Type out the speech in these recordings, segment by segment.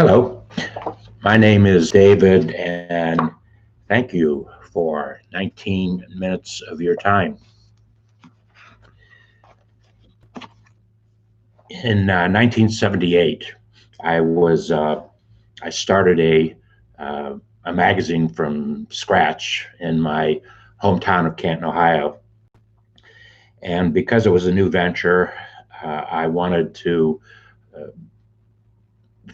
Hello, my name is David, and thank you for 19 minutes of your time. In 1978, I started a magazine from scratch in my hometown of Canton, Ohio, and because it was a new venture, I wanted to uh,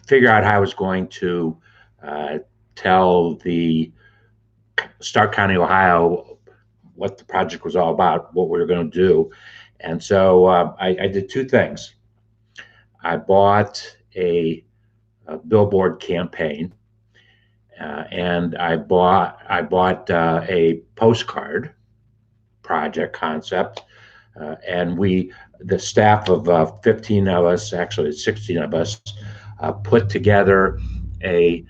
figure out how I was going to uh, tell the Stark County, Ohio, what the project was all about, what we were going to do. And so I did two things. I bought a billboard campaign, and I bought a postcard project concept, and the staff of 15 of us, actually 16 of us, put together a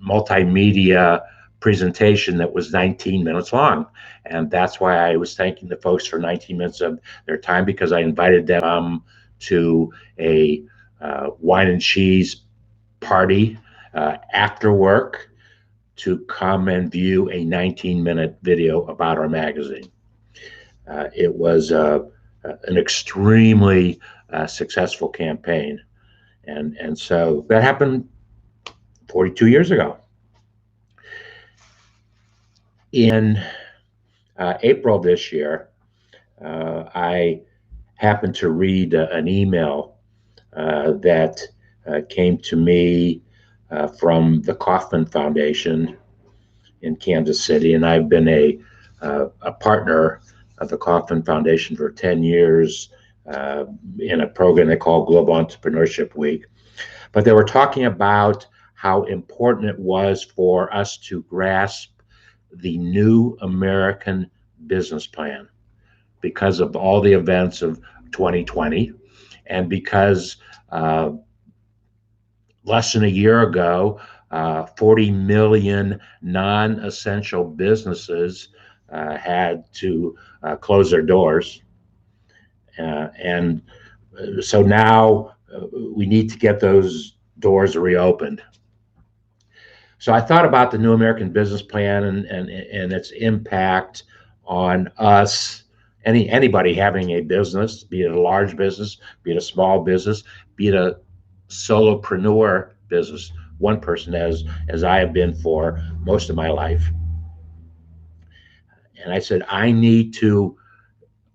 multimedia presentation that was 19 minutes long. And that's why I was thanking the folks for 19 minutes of their time, because I invited them to a wine and cheese party after work to come and view a 19-minute video about our magazine. It was an extremely successful campaign. And so that happened 42 years ago. In April this year, I happened to read an email that came to me from the Kauffman Foundation in Kansas City, and I've been a partner of the Kauffman Foundation for 10 years in a program they call Global Entrepreneurship Week. But they were talking about how important it was for us to grasp the new American business plan because of all the events of 2020, and because less than a year ago, 40 million non-essential businesses had to close their doors. And so now we need to get those doors reopened. So I thought about the new American business plan and its impact on us, anybody having a business, be it a large business, be it a small business, be it a solopreneur business, one person as I have been for most of my life. And I said, I need to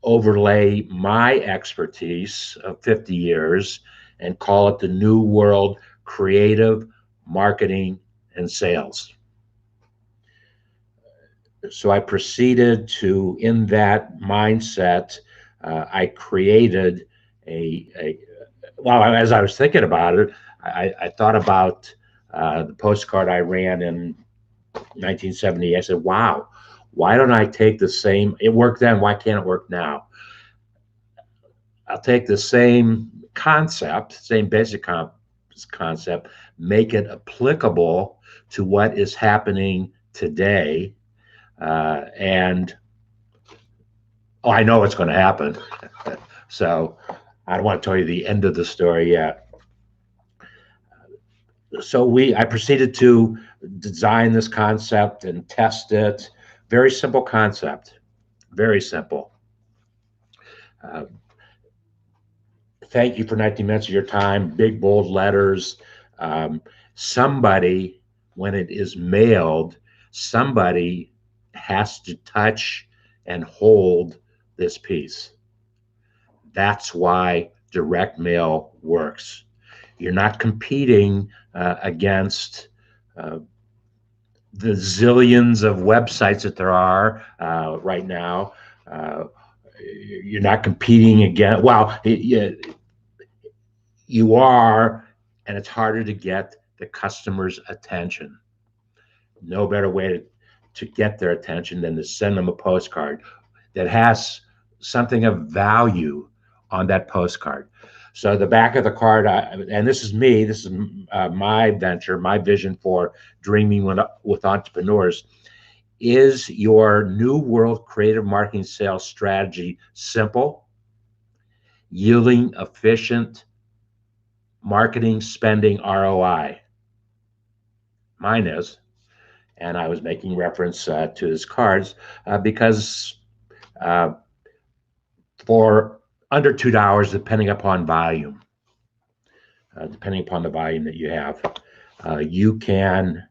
overlay my expertise of 50 years and call it the New World Creative Marketing and Sales. So I proceeded to, in that mindset, I created well, as I was thinking about it, I thought about the postcard I ran in 1970. I said, wow, why don't I take the same, it worked then, why can't it work now? I'll take the same concept, same basic concept, make it applicable to what is happening today. And I know what's going to happen. So I don't want to tell you the end of the story yet. So I proceeded to design this concept and test it. Very simple concept, very simple. Thank you for 19 minutes of your time, big bold letters. Somebody, when it is mailed, somebody has to touch and hold this piece. That's why direct mail works. You're not competing against the zillions of websites that there are right now. You're not competing against, well, you are, and it's harder to get the customer's attention. No better way to get their attention than to send them a postcard that has something of value on that postcard. So the back of the card, and this is me, this is my venture, my vision for dreaming with entrepreneurs. Is your new world creative marketing sales strategy simple, yielding efficient marketing spending ROI? Mine is. And I was making reference to his cards because uh, for under $2, depending upon the volume that you have, you can,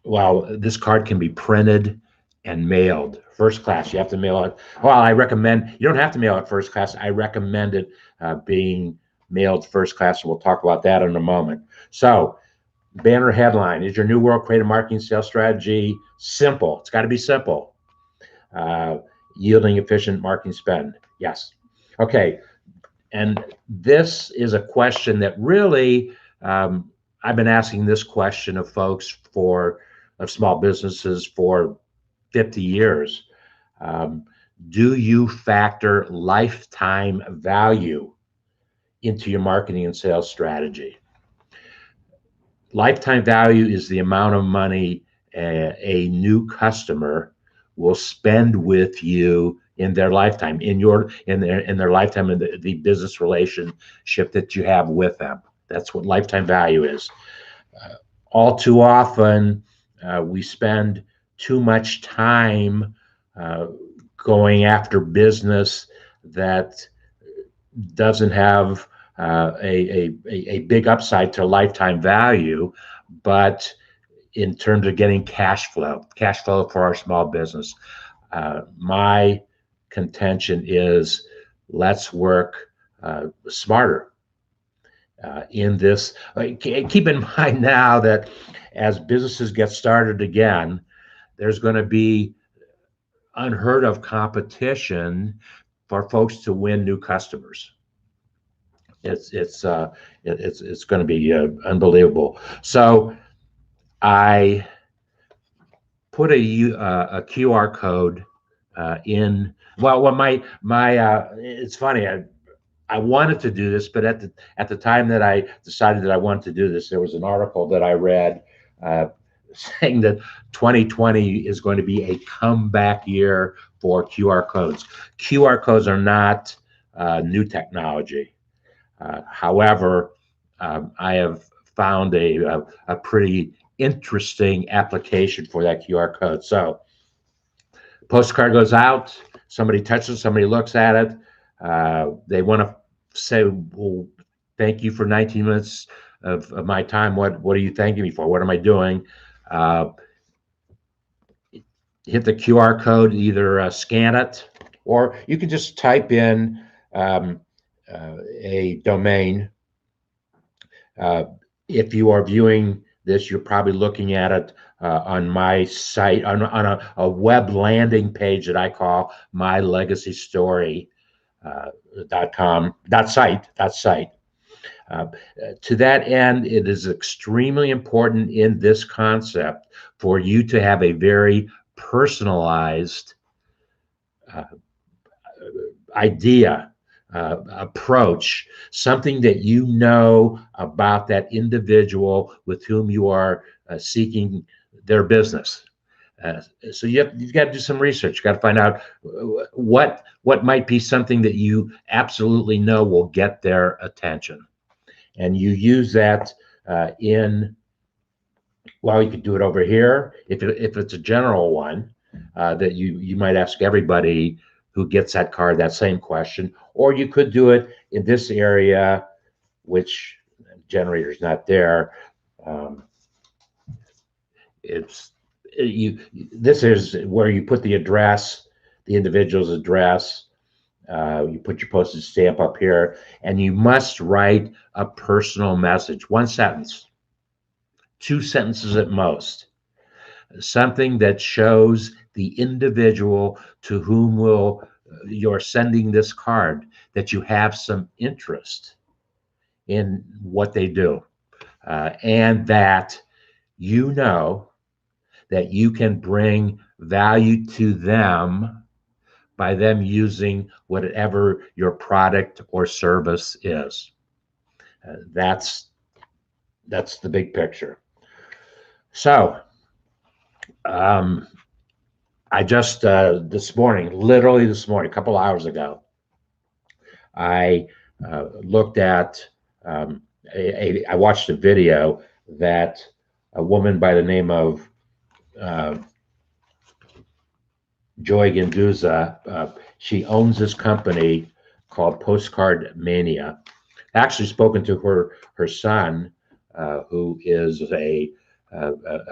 well, this card can be printed and mailed first class. You have to mail it. Well, I recommend, you don't have to mail it first class. I recommend it being mailed first class. And we'll talk about that in a moment. So, banner headline: is your new world creative marketing sales strategy simple? It's got to be simple. Yielding efficient marketing spend. Yes. Okay. And this is a question that really, I've been asking this question of folks of small businesses for 50 years. Do you factor lifetime value into your marketing and sales strategy? Lifetime value is the amount of money a new customer will spend with you in their lifetime, in their lifetime, in the business relationship that you have with them. That's what lifetime value is. All too often, we spend too much time going after business that doesn't have a big upside to lifetime value, but in terms of getting cash flow for our small business. My contention is, let's work smarter in this. Keep in mind now that as businesses get started again, there's going to be unheard of competition for folks to win new customers. It's going to be unbelievable. So I put a QR code in. Well, it's funny. I wanted to do this, but at the time that I decided that I wanted to do this, there was an article that I read saying that 2020 is going to be a comeback year for QR codes. QR codes are not new technology. However, I have found a pretty interesting application for that QR code. So, postcard goes out, somebody touches it, somebody looks at it. They want to say, well, thank you for 19 minutes of my time. What are you thanking me for? What am I doing? Hit the QR code, either scan it, or you can just type in a domain. If you are viewing this, you're probably looking at it on my site, on a web landing page that I call mylegacystory.com. Site. To that end, it is extremely important in this concept for you to have a very personalized idea, approach, something that you know about that individual with whom you are seeking their business. So you've got to do some research. You got to find out what might be something that you absolutely know will get their attention, and you use that well, you could do it over here if it's a general one that you might ask everybody who gets that card that same question, or you could do it in this area, which generator's not there. This is where you put the address, the individual's address. You put your postage stamp up here, and you must write a personal message, 1 sentence, 2 sentences at most, something that shows the individual to whom you're sending this card that you have some interest in what they do, and that you know that you can bring value to them by them using whatever your product or service is. That's the big picture. So I just literally this morning, a couple hours ago, I looked at I watched a video that a woman by the name of uh, Joy Genduza. She owns this company called Postcard Mania. Actually, spoken to her son, who is a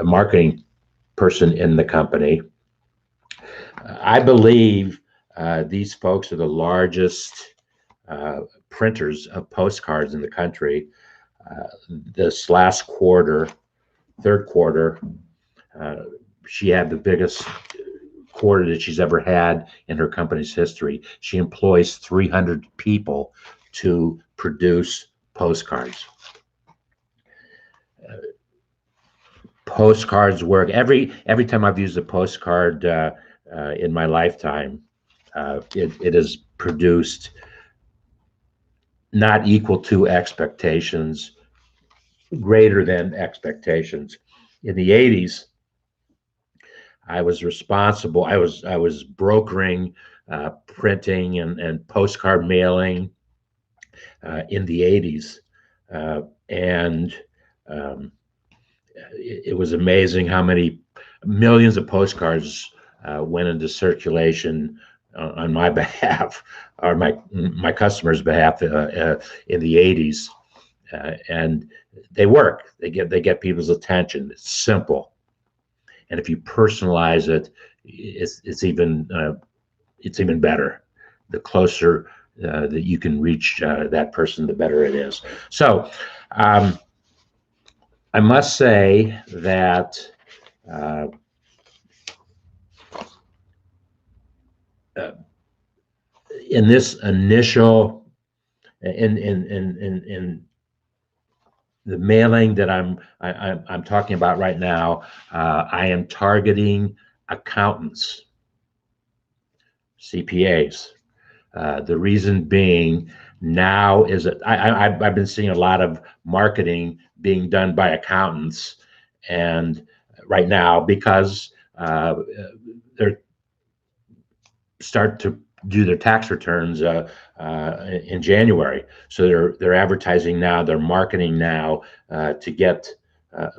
marketing person in the company. I believe these folks are the largest printers of postcards in the country. This last quarter, third quarter, uh, she had the biggest quarter that she's ever had in her company's history. She employs 300 people to produce postcards. Postcards work. Every time I've used a postcard in my lifetime, it has produced not equal to expectations, greater than expectations. In the 80s, I was responsible. I was brokering printing and postcard mailing in the 80s, and um, it was amazing how many millions of postcards went into circulation on my behalf or my customers' behalf in the 80s, and they work. They get people's attention. It's simple, and if you personalize it, it's even better. The closer that you can reach that person, the better it is. So I must say that uh, uh, in this initial in the mailing that I'm talking about right now, I am targeting accountants, CPAs. The reason being now is that I've been seeing a lot of marketing being done by accountants, and right now because they're start to do their tax returns in January, so they're advertising now, they're marketing now to get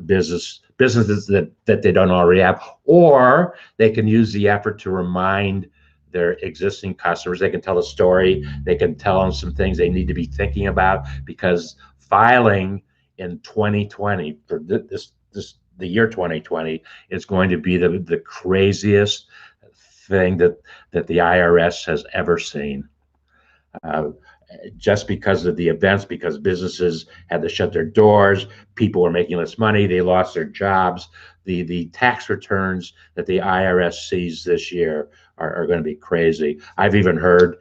businesses that they don't already have, or they can use the effort to remind their existing customers. They can tell a story. They can tell them some things they need to be thinking about, because filing in 2020 for the year 2020 is going to be the craziest thing that the IRS has ever seen. Uh, just because of the events, because businesses had to shut their doors, people were making less money, they lost their jobs. The tax returns that the IRS sees this year are going to be crazy. I've even read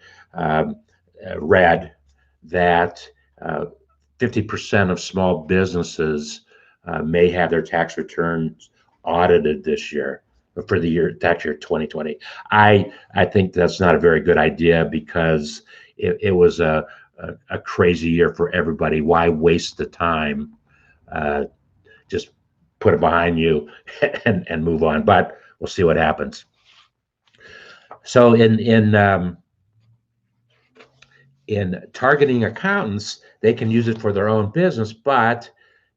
that 50% of small businesses may have their tax returns audited this year for the tax year 2020. I think that's not a very good idea, because it was a crazy year for everybody. Why waste the time? Just put it behind you and move on. But we'll see what happens. So in targeting accountants, they can use it for their own business, but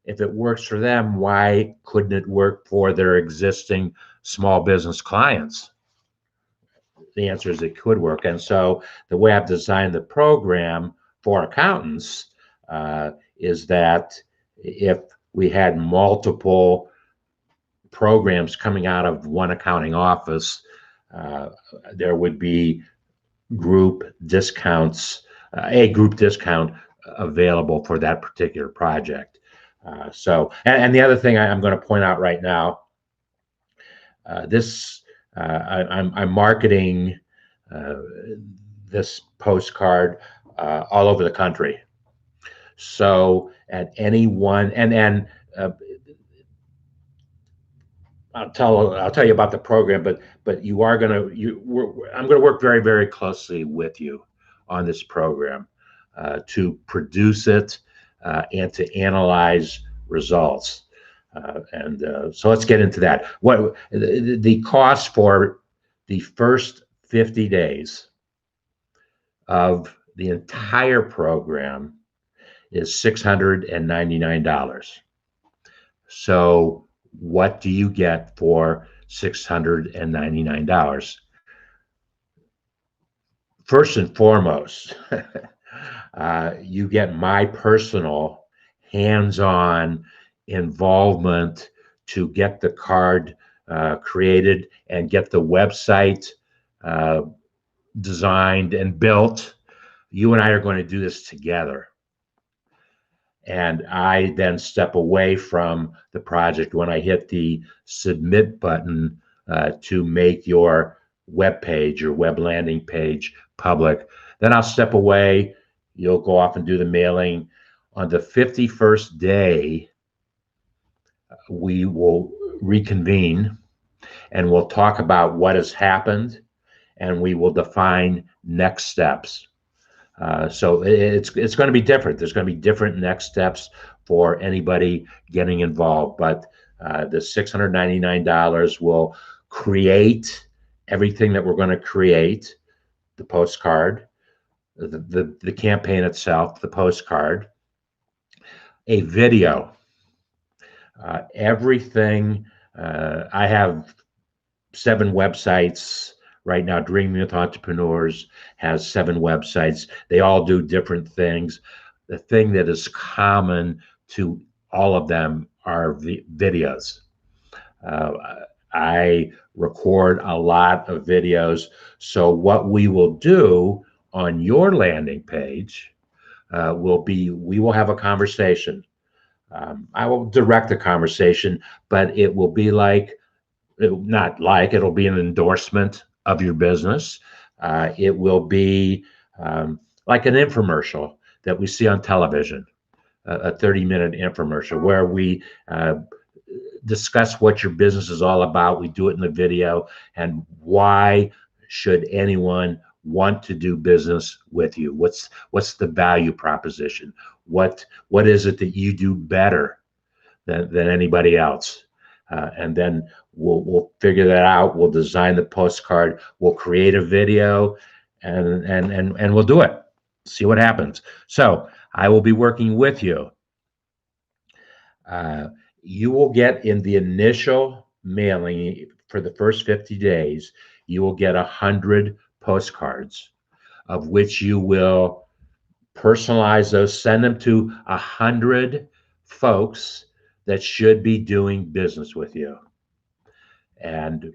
if it works for them, why couldn't it work for their existing small business clients? The answer is it could work. And so the way I've designed the program for accountants is that if we had multiple programs coming out of one accounting office, there would be group discounts, a group discount available for that particular project. And the other thing I'm going to point out right now, I'm marketing this postcard all over the country. So at any one, and I'll tell you about the program, but I'm going to work very, very closely with you on this program to produce it and to analyze results. So let's get into that. What the cost for the first 50 days of the entire program is $699. So What do you get for $699? First and foremost, you get my personal hands-on involvement to get the card created and get the website uh, designed and built. You and I are going to do this together. And I then step away from the project when I hit the submit button to make your web page, your web landing page public. Then I'll step away. You'll go off and do the mailing. On the 51st day, we will reconvene and we'll talk about what has happened and we will define next steps. So it's going to be different. There's going to be different next steps for anybody getting involved. But the $699 will create everything that we're going to create: the postcard, the campaign itself, the postcard, a video, everything. I have 7 websites. Right now, Dreaming with Entrepreneurs has 7 websites. They all do different things. The thing that is common to all of them are videos. I record a lot of videos. So what we will do on your landing page will be, we will have a conversation. I will direct the conversation, but it will be like, it'll be an endorsement of your business. It will be like an infomercial that we see on television, a 30-minute infomercial where we discuss what your business is all about. We do it in the video, and why should anyone want to do business with you? What's the value proposition? What is it that you do better than anybody else? And then we'll figure that out. We'll design the postcard. We'll create a video, and we'll do it. See what happens. So I will be working with you. You will get, in the initial mailing for the first 50 days, you will get 100 postcards, of which you will personalize those, send them to 100 folks that should be doing business with you. And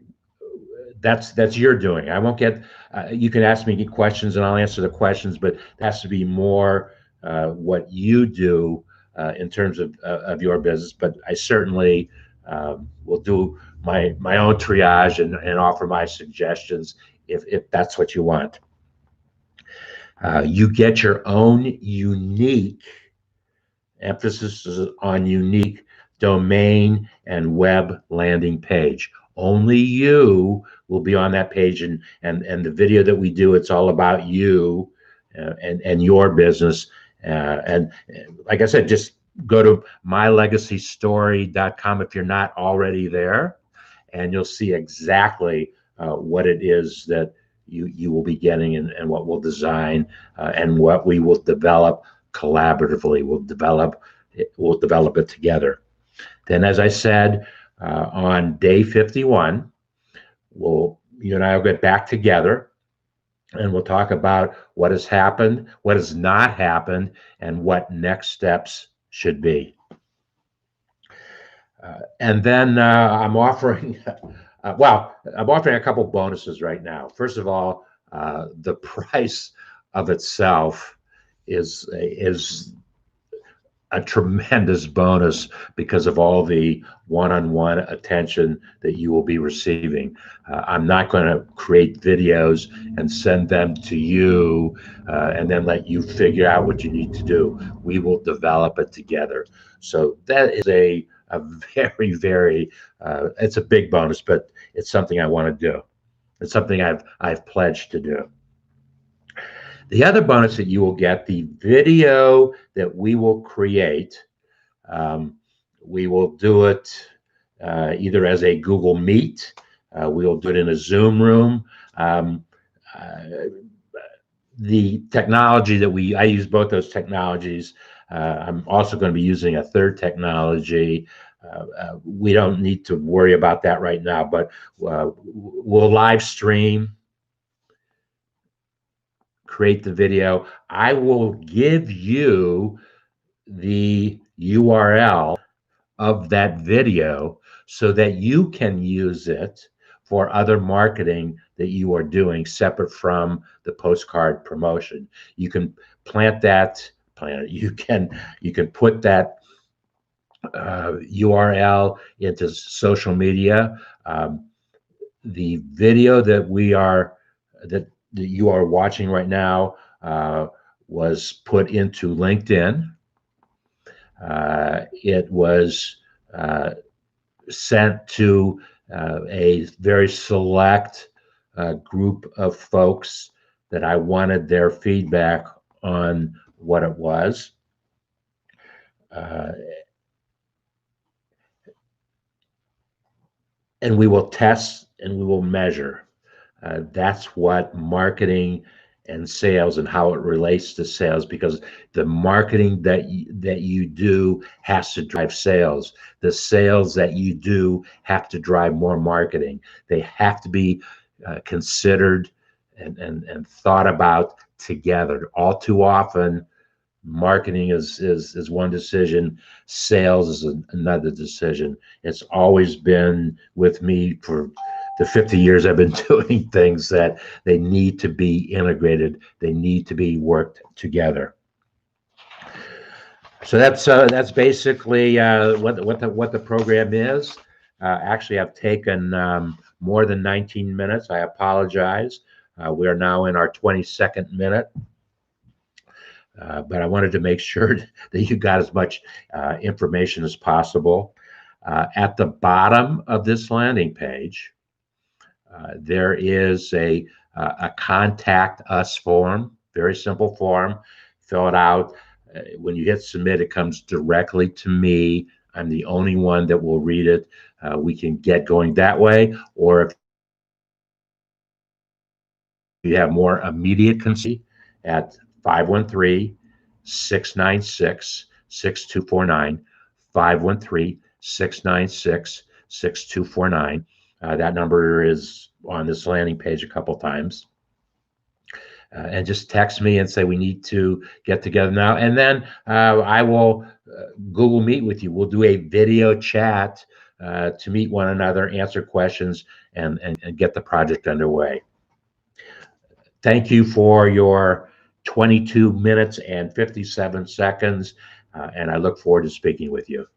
that's your doing. I won't get, you can ask me questions and I'll answer the questions, but it has to be more what you do in terms of your business. But I certainly will do my own triage and offer my suggestions if that's what you want. You get your own unique, emphasis is on unique, domain and web landing page. Only you will be on that page, and the video that we do, it's all about you and your business. And like I said, just go to mylegacystory.com if you're not already there, and you'll see exactly what it is that you will be getting, and what we'll design and what we will develop collaboratively. We'll develop it together. Then, as I said, on day 51, you and I will get back together and we'll talk about what has happened, what has not happened, and what next steps should be. And then I'm offering, I'm offering a couple bonuses right now. First of all, the price of itself is a tremendous bonus because of all the one-on-one attention that you will be receiving. I'm not going to create videos and send them to you and then let you figure out what you need to do. We will develop it together. So that is a very, very, it's a big bonus, but it's something I want to do. It's something I've pledged to do. The other bonus that you will get, the video that we will create, we will do it either as a Google Meet, we will do it in a Zoom room. The technology that I use both those technologies. I'm also going to be using a third technology We don't need to worry about that right now, but we'll live stream, create the video. I will give you the URL of that video so that you can use it for other marketing that you are doing separate from the postcard promotion. You can plant it. You can put that URL into social media. The video that you are watching right now was put into LinkedIn. It was sent to a very select group of folks that I wanted their feedback on what it was. And we will test and we will measure. That's what marketing and sales and how it relates to sales, because the marketing that you do has to drive sales. The sales that you do have to drive more marketing. They have to be considered and thought about together. All too often, marketing is one decision, sales is another decision. It's always been with me for the 50 years I've been doing things, that they need to be integrated. They need to be worked together. So that's basically what the program is. Actually, I've taken more than 19 minutes. I apologize. We are now in our 22nd minute. But I wanted to make sure that you got as much information as possible. At the bottom of this landing page, there is a contact us form, very simple form. Fill it out. When you hit submit, it comes directly to me. I'm the only one that will read it. We can get going that way, or if you have more immediate concern, at 513-696-6249, 513-696-6249. That number is on this landing page a couple times. And just text me and say we need to get together now. And then I will Google Meet with you. We'll do a video chat to meet one another, answer questions, and get the project underway. Thank you for your 22 minutes and 57 seconds, and I look forward to speaking with you.